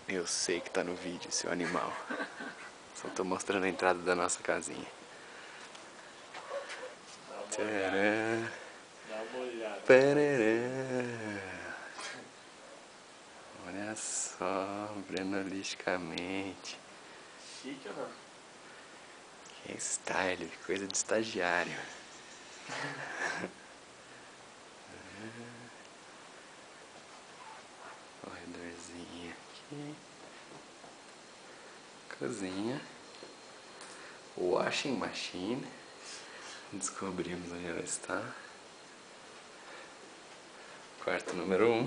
Eu sei que tá no vídeo, seu animal. Só tô mostrando a entrada da nossa casinha. Tcharam. Dá uma olhada. Parará. Olha só, brenolisticamente. Chique ou não? Que style, que coisa de estagiário. Corredorzinho aqui. Cozinha. Washing machine. Descobrimos onde ela está. Quarto número 1.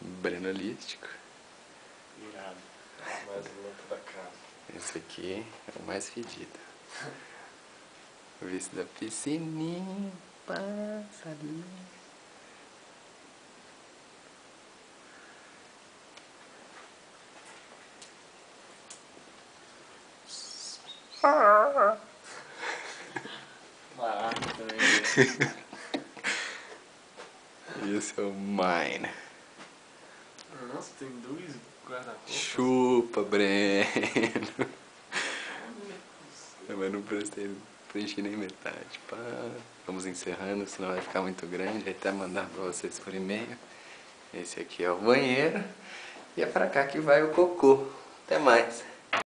Brenolístico. Irado. Mais louco da casa. Esse aqui é o mais fedido. Vista da piscininha. Passarinho. Barato também. Esse é o mine. Nossa, tem dois guarda-roupas. Chupa, Breno. Mas não preenchi nem metade. Pá. Vamos encerrando, senão vai ficar muito grande. Aí até mandar pra vocês por e-mail. Esse aqui é o banheiro. E é pra cá que vai o cocô. Até mais.